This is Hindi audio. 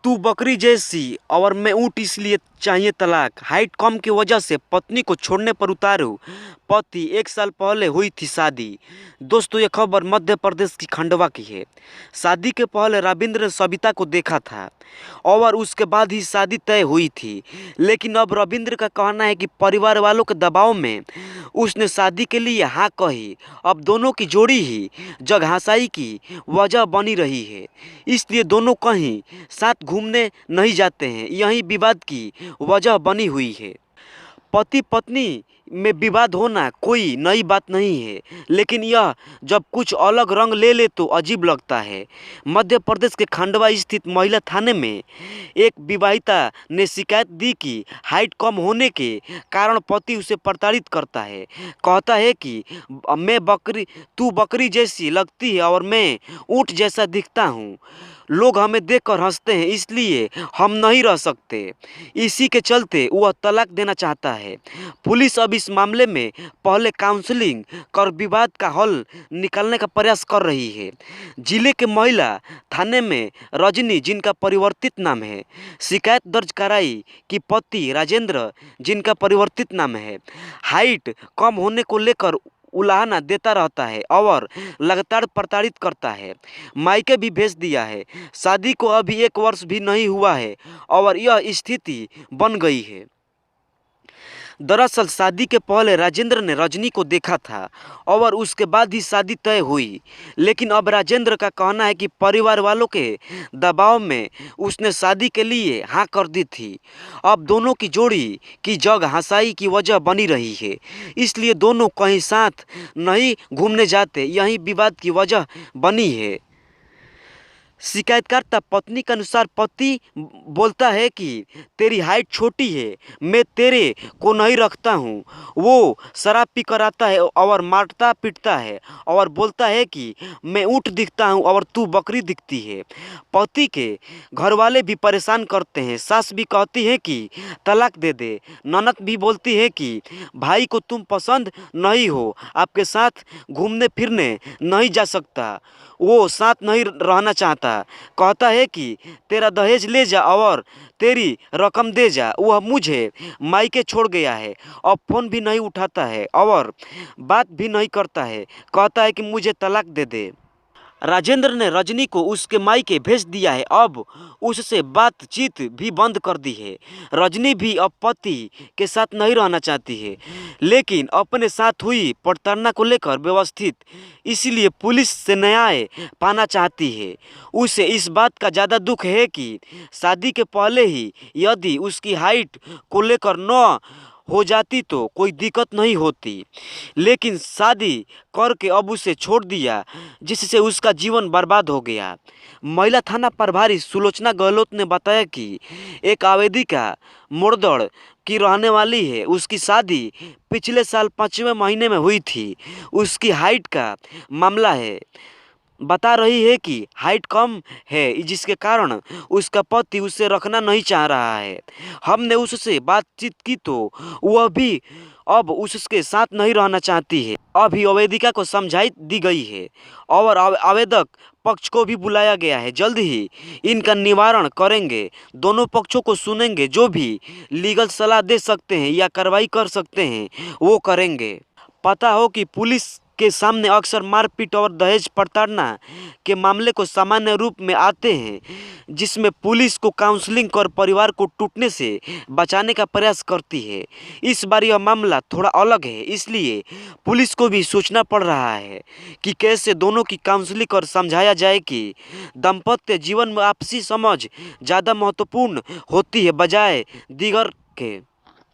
तू बकरी जैसी और मैं ऊँट इसलिए चाहिए तलाक। हाइट कम की वजह से पत्नी को छोड़ने पर उतारू पति। 1 साल पहले हुई थी शादी। दोस्तों, ये खबर मध्य प्रदेश की खंडवा की है। शादी के पहले रविंद्र ने सविता को देखा था और उसके बाद ही शादी तय हुई थी। लेकिन अब रविंद्र का कहना है कि परिवार वालों के दबाव में उसने शादी के लिए हाँ कही। अब दोनों की जोड़ी ही जग हंसाई की वजह बनी रही है। इसलिए दोनों कहीं साथ घूमने नहीं जाते हैं। यही विवाद की वजह बनी हुई है। पति पत्नी में विवाद होना कोई नई बात नहीं है, लेकिन यह जब कुछ अलग रंग ले ले तो अजीब लगता है। मध्य प्रदेश के खंडवा स्थित महिला थाने में एक विवाहिता ने शिकायत दी कि हाइट कम होने के कारण पति उसे प्रताड़ित करता है। कहता है कि तू बकरी जैसी लगती है और मैं ऊँट जैसा दिखता हूँ। लोग हमें देखकर हंसते हैं, इसलिए हम नहीं रह सकते। इसी के चलते वह तलाक देना चाहता है। पुलिस अब इस मामले में पहले काउंसलिंग कर विवाद का हल निकालने का प्रयास कर रही है। जिले के महिला थाने में रजनी, जिनका परिवर्तित नाम है, शिकायत दर्ज कराई कि पति राजेंद्र, जिनका परिवर्तित नाम है, हाइट कम होने को लेकर उलाहना देता रहता है और लगातार प्रताड़ित करता है। मायके भी भेज दिया है। शादी को अभी 1 वर्ष भी नहीं हुआ है और यह स्थिति बन गई है। दरअसल शादी के पहले राजेंद्र ने रजनी को देखा था और उसके बाद ही शादी तय हुई। लेकिन अब राजेंद्र का कहना है कि परिवार वालों के दबाव में उसने शादी के लिए हाँ कर दी थी। अब दोनों की जोड़ी की जग हंसाई की वजह बनी रही है। इसलिए दोनों कहीं साथ नहीं घूमने जाते। यही विवाद की वजह बनी है। शिकायतकर्ता पत्नी के अनुसार पति बोलता है कि तेरी हाइट छोटी है, मैं तेरे को नहीं रखता हूँ। वो शराब पी कर आता है और मारता पीटता है और बोलता है कि मैं ऊँट दिखता हूँ और तू बकरी दिखती है। पति के घर वाले भी परेशान करते हैं। सास भी कहती है कि तलाक दे दे। ननद भी बोलती है कि भाई को तुम पसंद नहीं हो, आपके साथ घूमने फिरने नहीं जा सकता, वो साथ नहीं रहना चाहता। कहता है कि तेरा दहेज ले जा और तेरी रकम दे जा। वह मुझे मायके छोड़ गया है, अब फ़ोन भी नहीं उठाता है और बात भी नहीं करता है। कहता है कि मुझे तलाक दे दे। राजेंद्र ने रजनी को उसके मायके भेज दिया है। अब उससे बातचीत भी बंद कर दी है। रजनी भी अब पति के साथ नहीं रहना चाहती है, लेकिन अपने साथ हुई प्रताड़ना को लेकर व्यवस्थित, इसीलिए पुलिस से न्याय पाना चाहती है। उसे इस बात का ज़्यादा दुख है कि शादी के पहले ही यदि उसकी हाइट को लेकर न हो जाती तो कोई दिक्कत नहीं होती, लेकिन शादी करके अब उसे छोड़ दिया, जिससे उसका जीवन बर्बाद हो गया। महिला थाना प्रभारी सुलोचना गहलोत ने बताया कि एक आवेदिका मोड़दड़ की रहने वाली है। उसकी शादी पिछले साल 5वें महीने में हुई थी। उसकी हाइट का मामला है। बता रही है कि हाइट कम है, जिसके कारण उसका पति उसे रखना नहीं चाह रहा है। हमने उससे बातचीत की तो वह भी अब उसके साथ नहीं रहना चाहती है। अभी आवेदिका को समझाई दी गई है और आवेदक पक्ष को भी बुलाया गया है। जल्द ही इनका निवारण करेंगे। दोनों पक्षों को सुनेंगे। जो भी लीगल सलाह दे सकते हैं या कार्रवाई कर सकते हैं वो करेंगे। पता हो कि पुलिस के सामने अक्सर मारपीट और दहेज प्रताड़ना के मामले को सामान्य रूप में आते हैं, जिसमें पुलिस को काउंसलिंग कर परिवार को टूटने से बचाने का प्रयास करती है। इस बार यह मामला थोड़ा अलग है, इसलिए पुलिस को भी सोचना पड़ रहा है कि कैसे दोनों की काउंसलिंग कर समझाया जाए कि दाम्पत्य जीवन में आपसी समझ ज़्यादा महत्वपूर्ण होती है बजाय दीगर के।